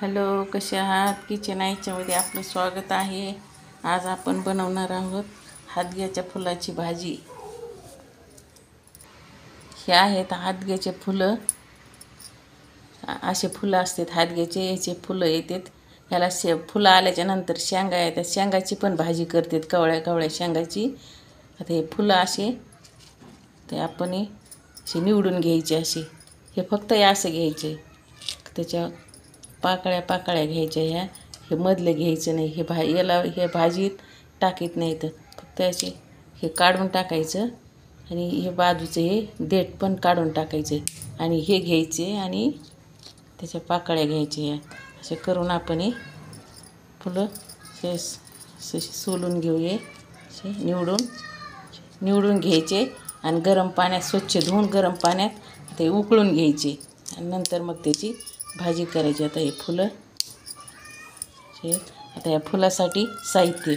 Hello, कसे आहात? Kitchen आईच्यामध्ये आपलं स्वागत आहे. आज आपण बनवणार आहोत हादग्याच्या फुलाची भाजी. हे आहेत हादग्याचे फुलं. असे फुलं असतात हादग्याचे, याचे फुलं येतात. ह्याला फुलं आल्याच्या नंतर शेंगा येतात. शेंगाची पण भाजी करतात, कवळ्या कवळ्या शेंगाची. आता हे फुलं असे ते आपण असे निवडून घ्यायचे. असे हे फक्त हे असं घ्यायचे, त्याच्या पाकळ्या पाकळ्या घ्यायच्या. ह्या हे मधलं घ्यायचं नाही. याला हे भाजीत टाकीत नाही, तर फक्त असे हे काढून टाकायचं. आणि हे बाजूचं हे देठ पण काढून टाकायचं. आणि हे घ्यायचे आणि त्याच्या पाकळ्या घ्यायच्या. असे करून आपण हे फुलं हे सोलून घेऊया. असे निवडून घ्यायचे आणि गरम पाण्यात स्वच्छ धुवून गरम पाण्यात ते उकळून घ्यायचे. आणि नंतर मग त्याची भाजी करायची. आता हे फुलं आता या फुलासाठी साहित्य: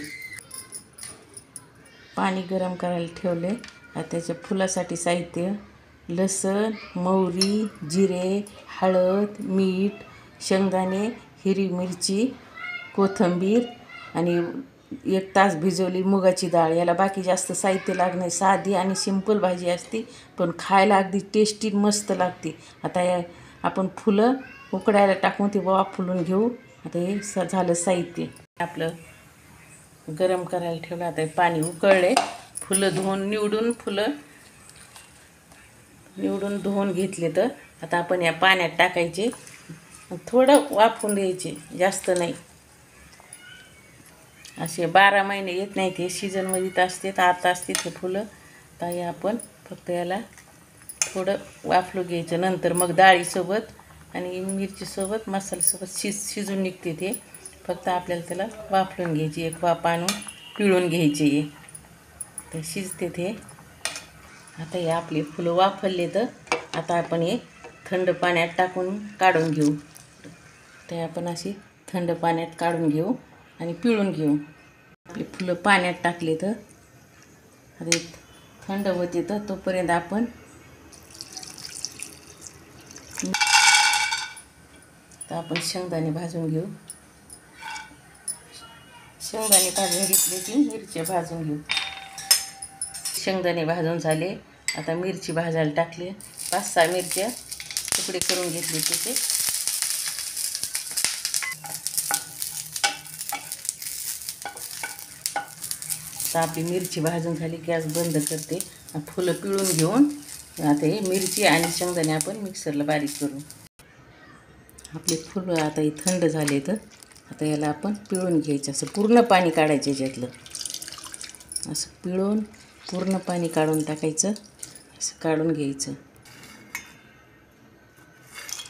पाणी गरम करायला ठेवले. आता त्याच्या फुलासाठी साहित्य: लसूण, मोहरी, जिरे, हळद, मीठ, शेंगदाणे, हिरवी मिरची, कोथिंबीर आणि 1 तास भिजवली मुगाची डाळ. याला बाकी जास्त साहित्य लागणे. साधी आणि सिंपल भाजी असते, पण खायला अगदी टेस्टी मस्त लागते. आता या आपण फुलं उकडायला टाकून ते वाफवून घेऊ. आता हे झालं साहित्य. आपलं गरम करायला ठेवलं. आता पाणी उकळले. फुलं धुवून घेतले. तर आता आपण या पाण्यात टाकायचे. थोडं वाफवून द्यायचे, जास्त नाही. असे 12 महिने येत नाही, ते सीझनमध्ये असतात. आता असते ते फुलं. तर हे आपण फक्त याला थोडं वाफलू घ्यायचं. नंतर मग डाळीसोबत आणि मिरचीसोबत मसाल्यासोबत शिजून निघते ते. फक्त आपल्याला त्याला वाफलून घ्यायची. एक वाफ आणून पिळून घ्यायची. ते शिजते ते. आता हे आपले फुलं वाफरले. तर आता आपण हे थंड पाण्यात टाकून काढून घेऊ. ते आपण अशी थंड पाण्यात काढून घेऊ आणि पिळून घेऊ. आपली फुलं पाण्यात टाकले. तर आता थंड होते. तर तोपर्यंत आपण शेंगदाणे भाजून घेऊ. शेंगदाणे भाजून घेतले की मिरच्या भाजून घेऊ. शेंगदाणे भाजून झाले. आता मिरची भाजायला टाकली. 5-6 मिरच्या तुकडे करून घेतले त्याचे. आता आपली मिरची भाजून झाली. गॅस बंद करते. फुलं पिळून घेऊन आता हे मिरची आणि शेंगदाणे आपण मिक्सरला बारीक करू. आपले फुलं आता हे थंड झाले. तर आता याला आपण पिळून घ्यायचं. असं पूर्ण पाणी काढायचं याच्यातलं. असं पिळून पूर्ण पाणी काढून टाकायचं. असं काढून घ्यायचं.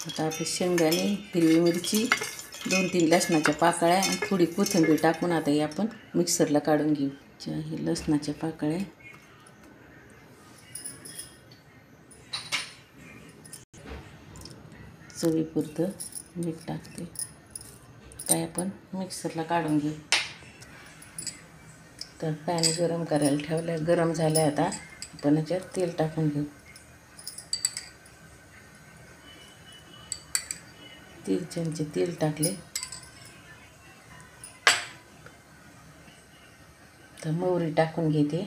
आता आपले शेंगदाणे, हिरवी मिरची, 2-3 लसणाच्या पाकळ्या आणि थोडी कोथिंबीर टाकून आता हे आपण मिक्सरला काढून घेऊ. हे लसणाच्या पाकळ्या, चवीपुरतं मीठ टाकते. काय आपण मिक्सरला काढून घेऊ. तर पॅन गरम करायला ठेवलं. गरम झालं. आता आपण याच्यात तेल टाकून घेऊ. 3 चमचे तेल टाकले. तर मोहरी टाकून घेते.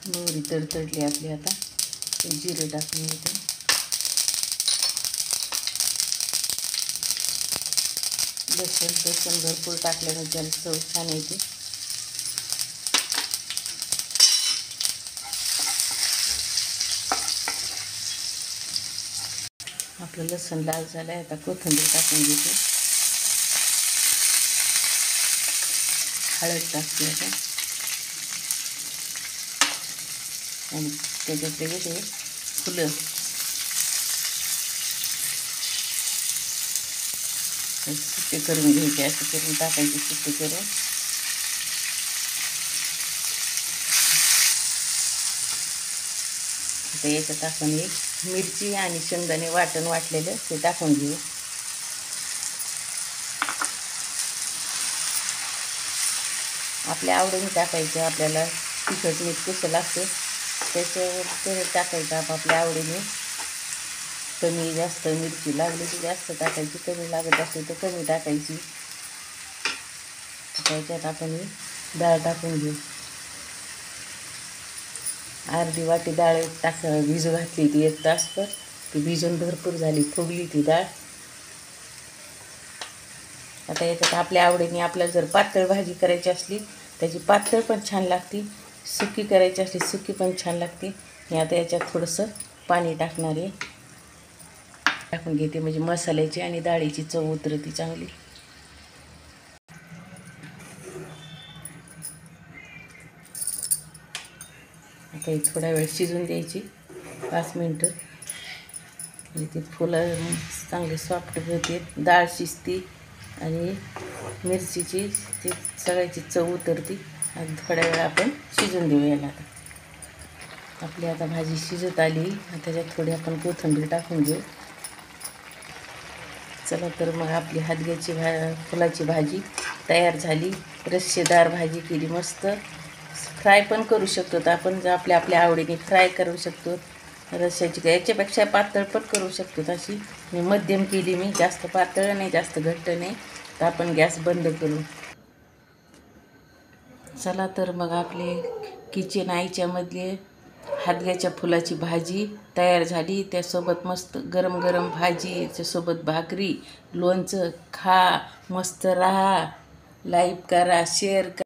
मोहरी तडतडली आपली. आता जिरे टाकून घेते. लसूण भरपूर टाकल्याने त्याला चव छान येते. आपलं लसूण लाल झालं आहे. आता कोथिंबीर टाकून घेते. हळद टाकते आता. आणि त्याच्यात ते फुलं सुट्टे करून घ्यायचे. असं करून टाकायचे सुट्टे करून. आता याच्यात आपण एक मिरची आणि शेंगदाणे वाटलेलं ते टाकून घेऊ. आपल्या आवडीने टाकायचं. आपल्याला तिखट मीठ कसं लागतं त्याच्यावर ते टाकायचं आपल्या आवडीने. कमी जास्त मिरची लागली की जास्त टाकायची, कमी लागत असेल तर कमी टाकायची. त्याच्यात आपण ही डाळ टाकून घेऊ. अर्धी वाटी डाळ भिजू घातली ती 1 तास, तर ती भिजून भरपूर झाली, फुगली ती डाळ. आता याच्यात आपल्या आवडीने आपल्याला जर पातळ भाजी करायची असली त्याची पातळ पण छान लागते, सुकी करायची असली सुकी पण छान लागते. मी आता याच्यात थोडंसं पाणी टाकणार आहे. टाकून घेते म्हणजे मसाल्याची आणि डाळीची चव उतरती चांगली. आता ही थोडा वेळ शिजून द्यायची, 5 मिनटं. म्हणजे ती फुलं चांगली सॉफ्ट होते, डाळ शिजती आणि मिरचीची ती सगळ्याची चव उतरती. आणि थोड्या वेळ आपण शिजून देऊ याला. आपली आता भाजी शिजत आली. त्याच्यात थोडी आपण कोथिंबीर टाकून घेऊ. चला तर मग आपली हादग्याची फुलाची भाजी तयार झाली. रस्सेदार भाजी केली मस्त. फ्राय पण करू शकतो आपण, आपल्या आवडीने फ्राय करू शकतो. रस्स्याची याच्यापेक्षा पातळ पण करू शकतो. अशी मी मध्यम केली, मी जास्त पातळ नाही जास्त घट्ट नाही. तर आपण गॅस बंद करू. चला तर मग आपले किचन आईच्यामधले हादग्याच्या फुलाची भाजी तयार झाली. त्यासोबत मस्त गरम गरम भाजी, त्यासोबत भाकरी, लोणचं. खा, मस्त राहा. लाईक करा, शेअर करा.